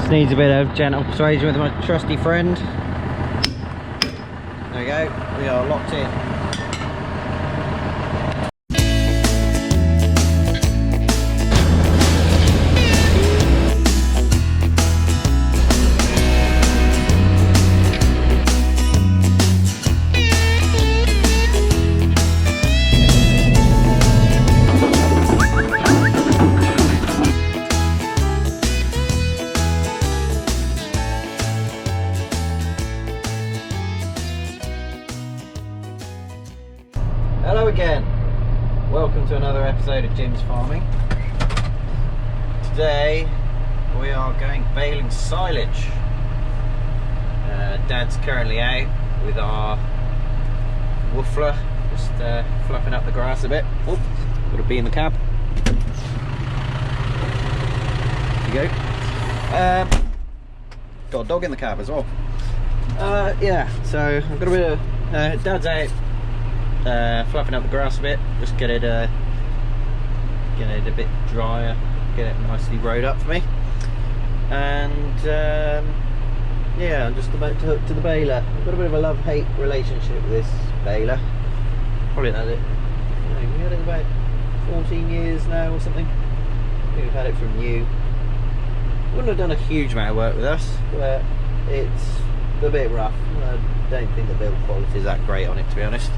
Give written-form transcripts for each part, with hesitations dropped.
Just needs a bit of gentle persuasion with my trusty friend. There we go, we are locked in. Hello again, welcome to another episode of Jim's Farming. Today we are going baling silage. Dad's currently out with our woofler, just fluffing up the grass a bit. Oh, got a bee in the cab. There you go. Got a dog in the cab as well. Yeah, so I've got a bit of Dad's out fluffing up the grass a bit, just get it a bit drier, get it nicely rode up for me, and yeah, I'm just about to hook to the baler. I've got a bit of a love-hate relationship with this baler. Probably had it, we had it about 14 years now or something. I think we've had it from new. Wouldn't have done a huge amount of work with us, but it's a bit rough. I don't think the build quality is that great on it, to be honest.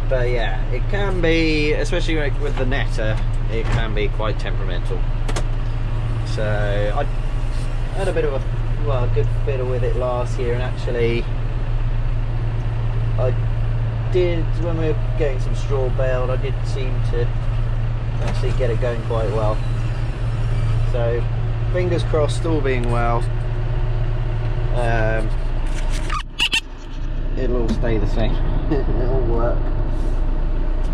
But yeah, it can be, especially with the netter, it can be quite temperamental. So I had a bit of a good fiddle with it last year, and actually I did, when we were getting some straw baled, I did seem to actually get it going quite well. So fingers crossed, all being well, it'll all stay the same. It'll all work,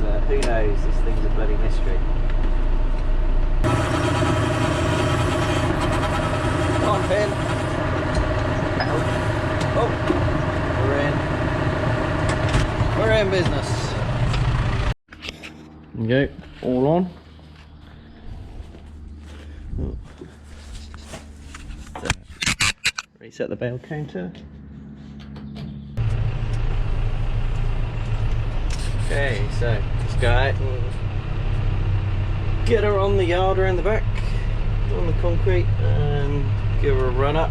but who knows, this thing's a bloody mystery. Come on, Finn. Oh, we're in business. There you go, all on. Reset the bale counter. Okay, so let's go out and get her on the yard around the back, on the concrete, and give her a run up.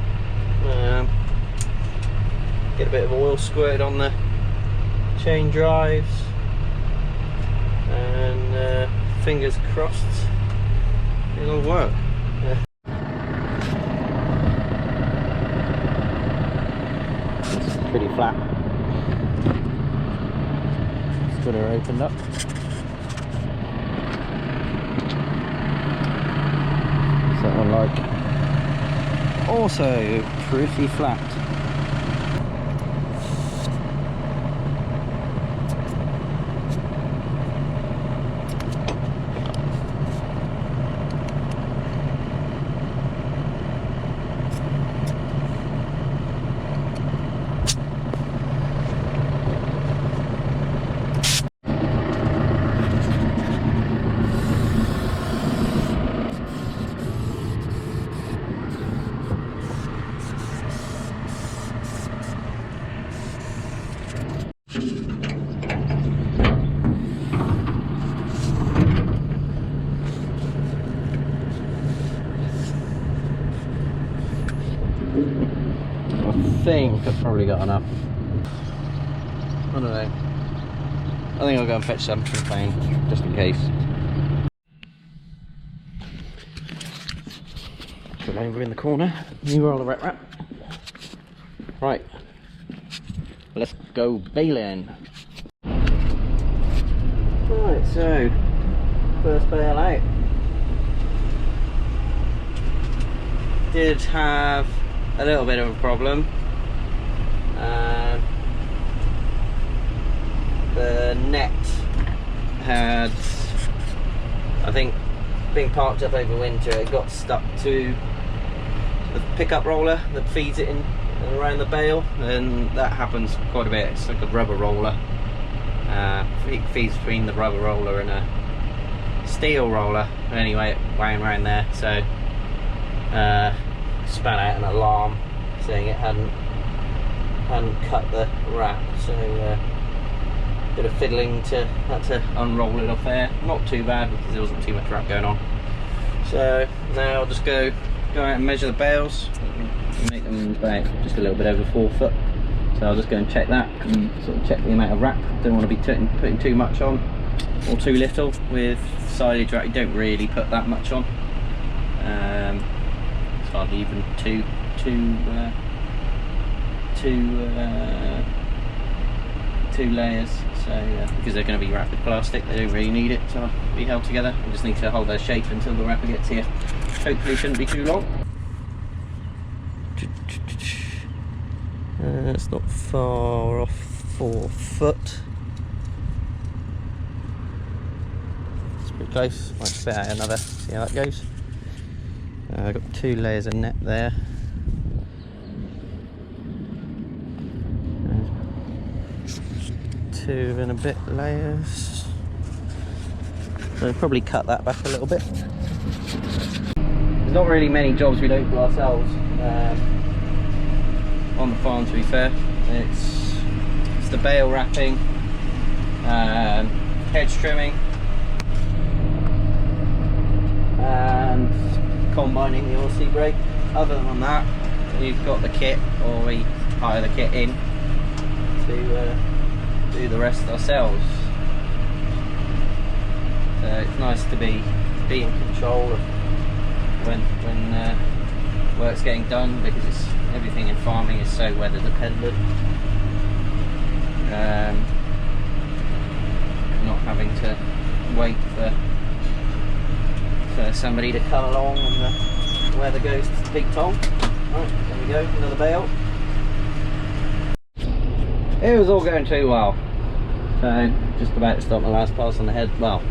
Get a bit of oil squirted on the chain drives, and fingers crossed it'll work. It's pretty flat. Got her opened up. What's that one like? Also pretty flat. I think I've probably got enough. I don't know. I think I'll go and fetch some from the plane, just in case. Put over in the corner. You roll the wrap. Right. Let's go baling. Right, so first bale out. Did have a little bit of a problem. The net had, I think, being parked up over winter, it got stuck to the pickup roller that feeds it in and around the bale, and that happens quite a bit. It's like a rubber roller. It feeds between the rubber roller and a steel roller. Anyway, it wound around there, so spat out an alarm saying it hadn't cut the wrap, so bit of fiddling had to unroll it off there. Not too bad because there wasn't too much wrap going on. So now I'll just go out and measure the bales. Make them about just a little bit over 4 foot. So I'll just go and check that and sort of check the amount of wrap. Don't want to be putting too much on or too little. With silage wrap, you don't really put that much on. It's hardly even two layers. So because they're going to be wrapped with plastic, they don't really need it to be held together. We just need to hold their shape until the wrapper gets here. Hopefully shouldn't be too long. It's not far off 4 foot. It's pretty close. Might spit out another, see how that goes. I've got 2 layers of net there. And 2 and a bit layers. So I'll probably cut that back a little bit. There's not really many jobs we don't do ourselves on the farm, to be fair. It's the bale wrapping, hedge trimming, and combining the oilseed brake. Other than that, we've got the kit, or we hire the kit in to do the rest ourselves. So it's nice to be in control of when work's getting done, because everything in farming is so weather dependent. Not having to wait for somebody to come along and the weather goes to big toll. Right, there we go, another bale. It was all going too well. So just about to start my last pass on the head. Well,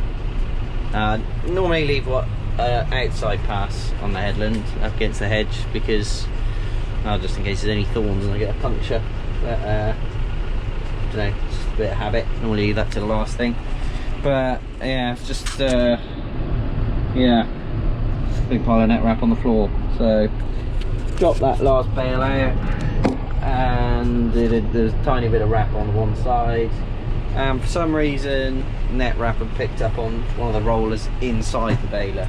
normally leave outside pass on the headland up against the hedge, because just in case there's any thorns and I get a puncture. But I don't know, just a bit of habit. Normally leave that to the last thing. But yeah, it's just yeah, big pile of net wrap on the floor. So drop that last bale out, and there's a tiny bit of wrap on one side. And for some reason, net wrap had picked up on one of the rollers inside the baler.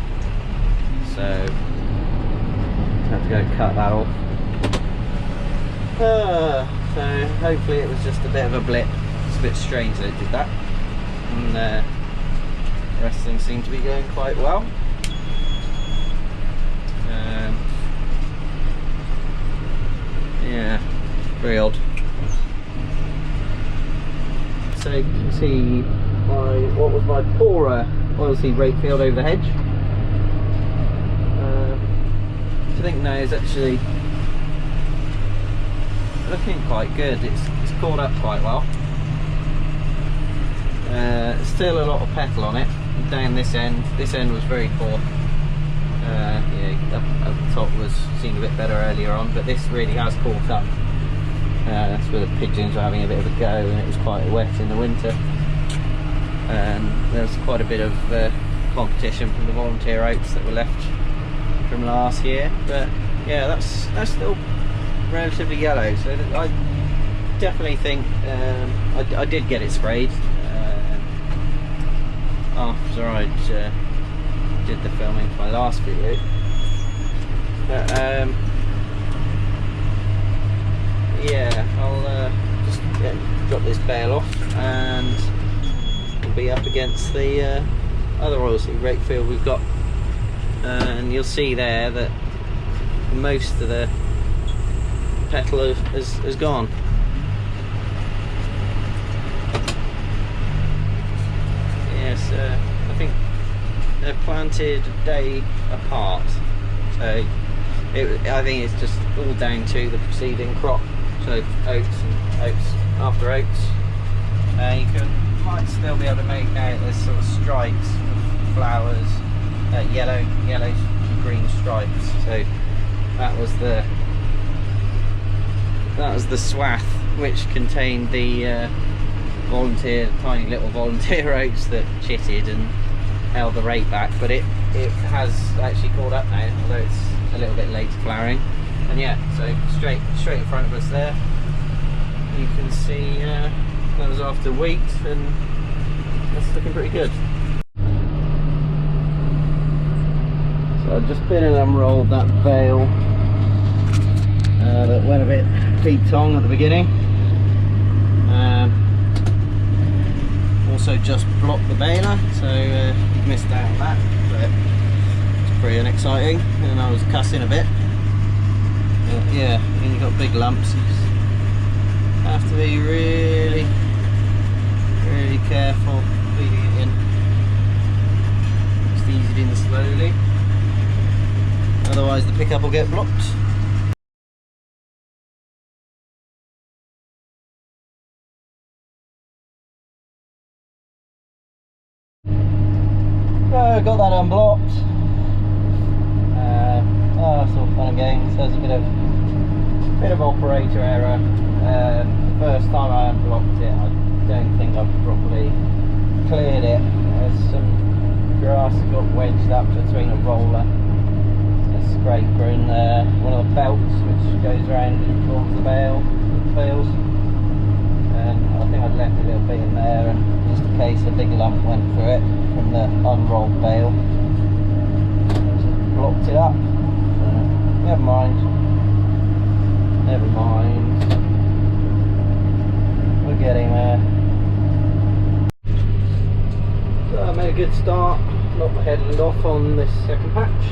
So I have to go cut that off. So hopefully it was just a bit of a blip. It's a bit strange that it did that. And the rest of things seem to be going quite well. Yeah, very odd. So you can see what was my poorer oilseed rape field over the hedge. I think now is actually looking quite good. It's caught up quite well. Still a lot of petal on it. Down this end was very poor. Up the top seemed a bit better earlier on, but this really has caught up. That's where the pigeons were having a bit of a go, and it was quite wet in the winter. And there was quite a bit of competition from the volunteer oats that were left from last year. But yeah, that's still relatively yellow. So I definitely think I did get it sprayed after I did the filming for my last video. But yeah, I'll just drop this bale off, and we'll be up against the other oilseed rape field we've got, and you'll see there that most of the petal has gone. Yes, I think they're planted a day apart, so I think it's just all down to the preceding crop. So oats and oats after oats. You might still be able to make out there's sort of stripes of flowers, yellow and green stripes. So that was the swath which contained the tiny little volunteer oats that chitted and held the rate back. But it has actually caught up now, although it's a little bit late flowering. And yeah, so straight in front of us there, you can see that was after wheat, and that's looking pretty good. So I've just been and unrolled that bale that went a bit Pete-tong at the beginning. Also just blocked the baler, so missed out on that, but it's pretty unexciting, and I was cussing a bit. But yeah, when you've got big lumps, you have to be really careful feeding it in. Just ease it in slowly, otherwise the pickup will get blocked. So got that unblocked. It's all fun and games. There's a bit of operator error. The first time I unblocked it, I don't think I've properly cleared it. There's some grass that got wedged up between a roller, a scraper, and one of the belts which goes around and forms the bales. And I think I'd left a little bit in there, and just in case a big lump went through it from the unrolled bale, just blocked it up. So, never mind. We're getting there. So I made a good start. Knocked my headland off on this second patch.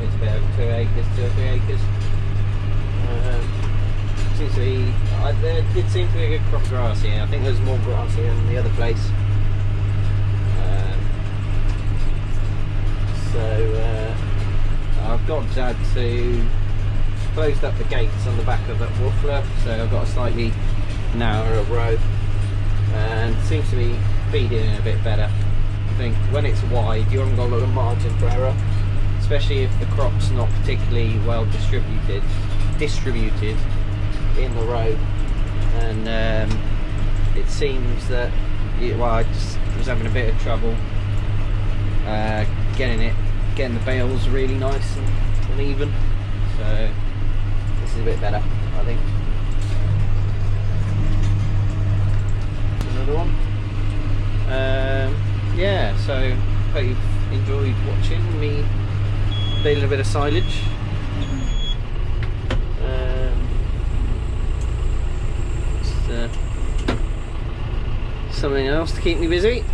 It's about 2 acres, 2 or 3 acres. Seems to be, there did seem to be a good crop of grass here. I think there's more grass here than the other place. I've got Dad to closed up the gates on the back of that woofler, so I've got a slightly narrower row, and seems to be feeding in a bit better. I think when it's wide, you haven't got a lot of margin for error, especially if the crop's not particularly well distributed in the row. And it seems that I just was having a bit of trouble getting the bales really nice and even. So this is a bit better, I think. Another one. Yeah, so hope you've enjoyed watching me bale a bit of silage. Something else to keep me busy.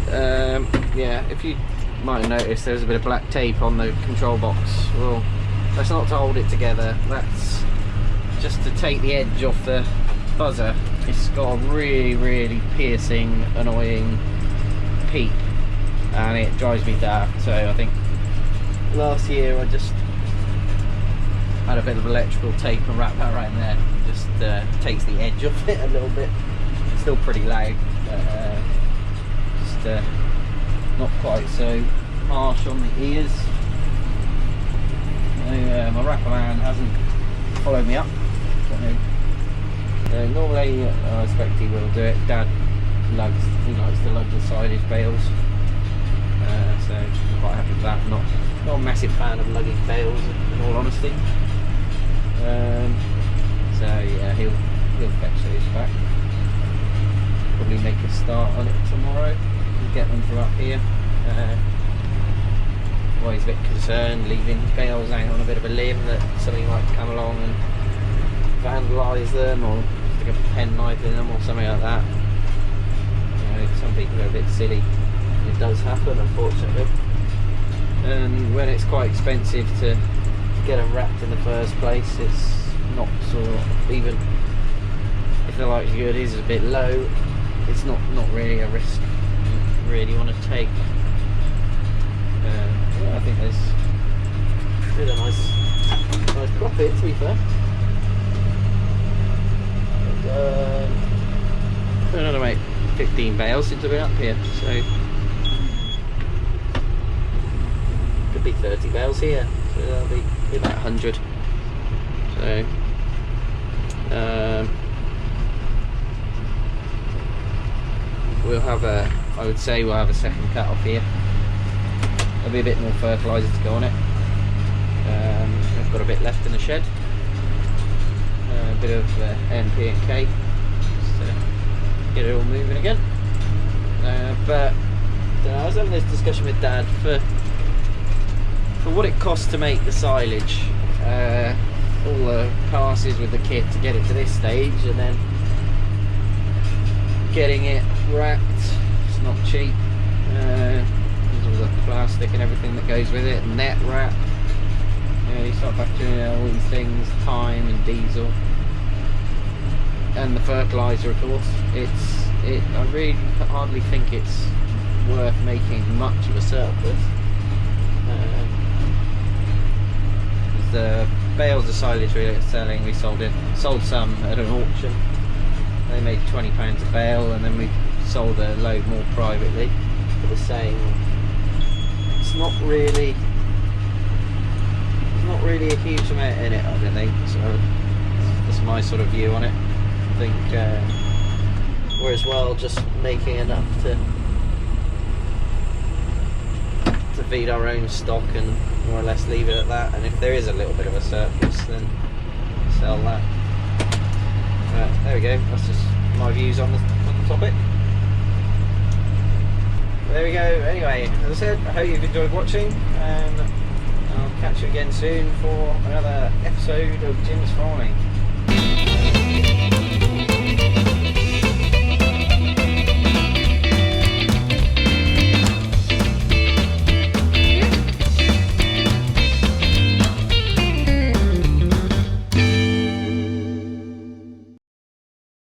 Yeah, if you might have noticed, there's a bit of black tape on the control box. Well, that's not to hold it together, that's just to take the edge off the buzzer. It's got a really piercing, annoying peep, and it drives me daft. So I think last year I just had a bit of electrical tape and wrapped that right in there. Just takes the edge off it a little bit. It's still pretty loud, but just not quite so harsh on the ears. My wrapper man hasn't followed me up. Normally I expect he will do it. Dad likes to lug the silage bales, so I'm quite happy with that. Not a massive fan of lugging bales, in all honesty. So yeah, he'll fetch those back. Probably make a start on it tomorrow and get them from up here. Always a bit concerned leaving bales out on a bit of a limb that somebody might come along and vandalise them, or stick a penknife in them or something like that. You know, some people are a bit silly. It does happen, unfortunately. And when it's quite expensive to get them wrapped in the first place, it's not even if the likelihood is a bit low, it's not really a risk you really want to take. Yeah, I think there's a nice crop here, to be fair. Another mate, 15 bales since I've been up here, so could be 30 bales here, so that'll be about 100. So we'll have I would say we'll have a second cut off here there'll be a bit more fertiliser to go on it. I've got a bit left in the shed, a bit of NP and K, just to get it all moving again. But I was having this discussion with Dad for what it costs to make the silage, all the passes with the kit to get it to this stage, and then getting it wrapped. It's not cheap. There's all the plastic and everything that goes with it, net wrap. You start factoring in all these things, time and diesel, and the fertiliser, of course. I really hardly think it's worth making much of a surplus. The bales of silage we were selling, we sold some at an auction. They made £20 a bale, and then we sold a load more privately for the same. It's not really a huge amount in it, I don't think. So that's my sort of view on it. I think we're as well just making enough to feed our own stock and more or less leave it at that, and if there is a little bit of a surplus, then sell that. There we go, that's just my views on the topic. There we go. Anyway, as I said, I hope you've enjoyed watching, and I'll catch you again soon for another episode of Jim's Farming.